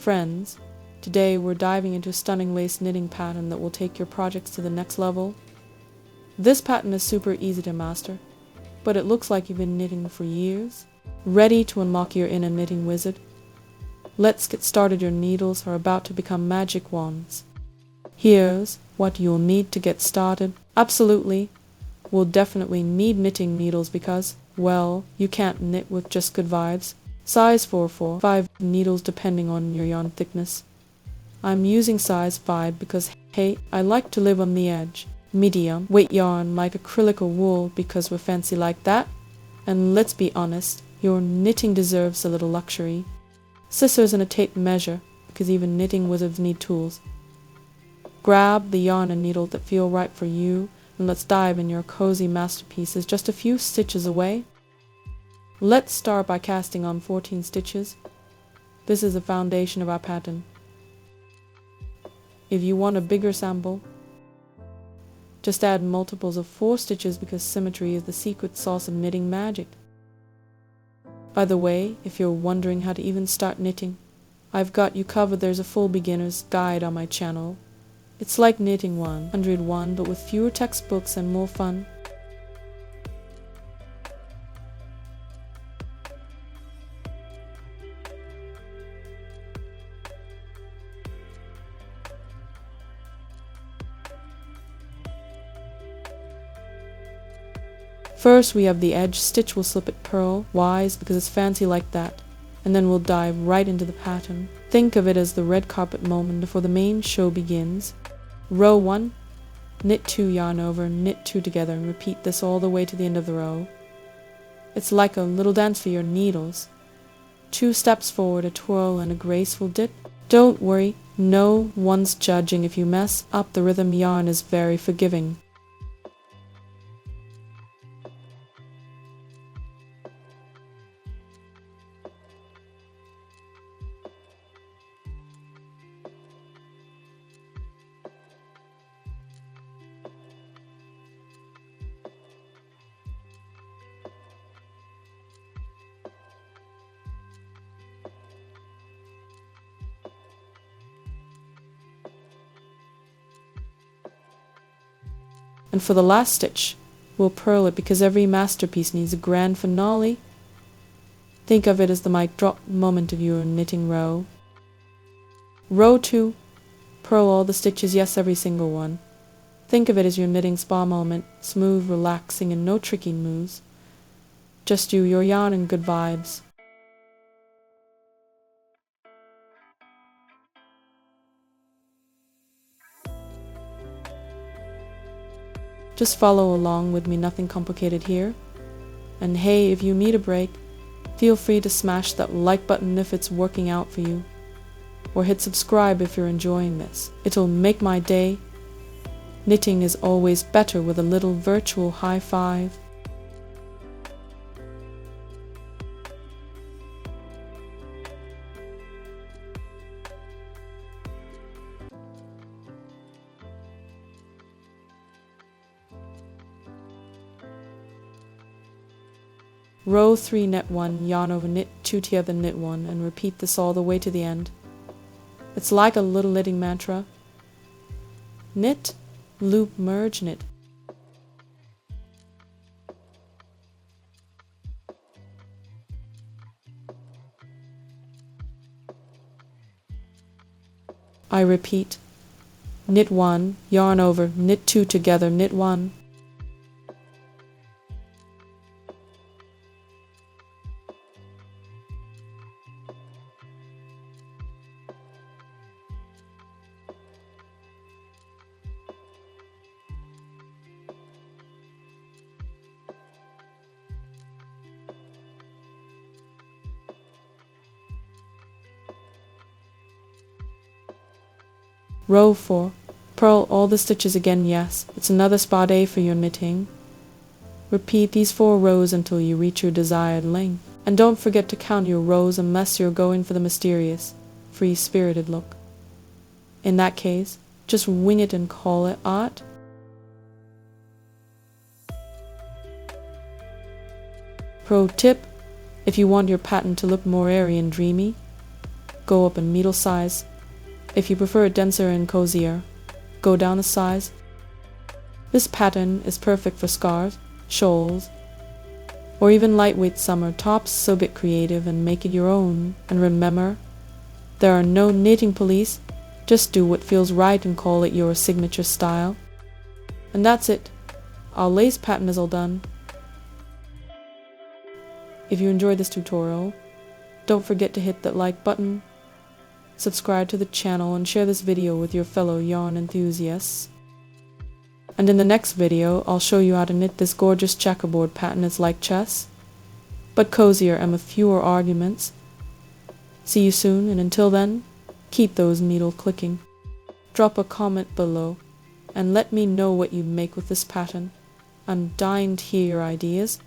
Friends, today we're diving into a stunning lace knitting pattern that will take your projects to the next level. This pattern is super easy to master, but it looks like you've been knitting for years. Ready to unlock your inner knitting wizard? Let's get started. Your needles are about to become magic wands. Here's what you'll need to get started. Absolutely, we'll definitely need knitting needles because, well, you can't knit with just good vibes. Size 4 4, 5 needles depending on your yarn thickness. I'm using size 5 because, hey, I like to live on the edge. Medium weight yarn like acrylic or wool because we're fancy like that. And let's be honest, your knitting deserves a little luxury. Scissors and a tape measure because even knitting wizards need tools. Grab the yarn and needle that feel right for you and let's dive in. Your cozy masterpiece is just a few stitches away. Let's start by casting on 14 stitches. This is the foundation of our pattern. If you want a bigger sample, just add multiples of 4 stitches because symmetry is the secret sauce of knitting magic. By the way, if you're wondering how to even start knitting, I've got you covered. There's a full beginner's guide on my channel. It's like knitting 101 but with fewer textbooks and more fun. First we have the edge stitch. We'll slip it purl-wise because it's fancy like that, and then we'll dive right into the pattern. Think of it as the red carpet moment before the main show begins. Row 1, knit 2, yarn over, knit 2 together, and repeat this all the way to the end of the row. It's like a little dance for your needles. 2 steps forward, a twirl, and a graceful dip. Don't worry, no one's judging if you mess up. The rhythm yarn is very forgiving. And for the last stitch, we'll purl it because every masterpiece needs a grand finale. Think of it as the mic drop moment of your knitting row. Row 2, purl all the stitches, yes, every single one. Think of it as your knitting spa moment, smooth, relaxing, and no tricky moves. Just you, your yarn, and good vibes. Just follow along with me, nothing complicated here. And hey, if you need a break, feel free to smash that like button if it's working out for you. Or hit subscribe if you're enjoying this. It'll make my day. Knitting is always better with a little virtual high five. Row 3, knit 1, yarn over, knit 2 together, knit 1, and repeat this all the way to the end. It's like a little knitting mantra. Knit, loop, merge, knit. I repeat. Knit 1, yarn over, knit 2 together, knit 1. Row 4, purl all the stitches again, yes, it's another spa day for your knitting. Repeat these 4 rows until you reach your desired length. And don't forget to count your rows unless you're going for the mysterious, free-spirited look. In that case, just wing it and call it art. Pro tip, if you want your pattern to look more airy and dreamy, go up in needle size. If you prefer it denser and cozier, go down a size. This pattern is perfect for scarves, shawls, or even lightweight summer tops, so get creative and make it your own. And remember, there are no knitting police, just do what feels right and call it your signature style. And that's it, our lace pattern is all done. If you enjoyed this tutorial, don't forget to hit that like button, subscribe to the channel, and share this video with your fellow yarn enthusiasts. And in the next video, I'll show you how to knit this gorgeous checkerboard pattern. It's like chess, but cozier and with fewer arguments. See you soon, and until then, keep those needles clicking. Drop a comment below, and let me know what you make with this pattern. I'm dying to hear your ideas.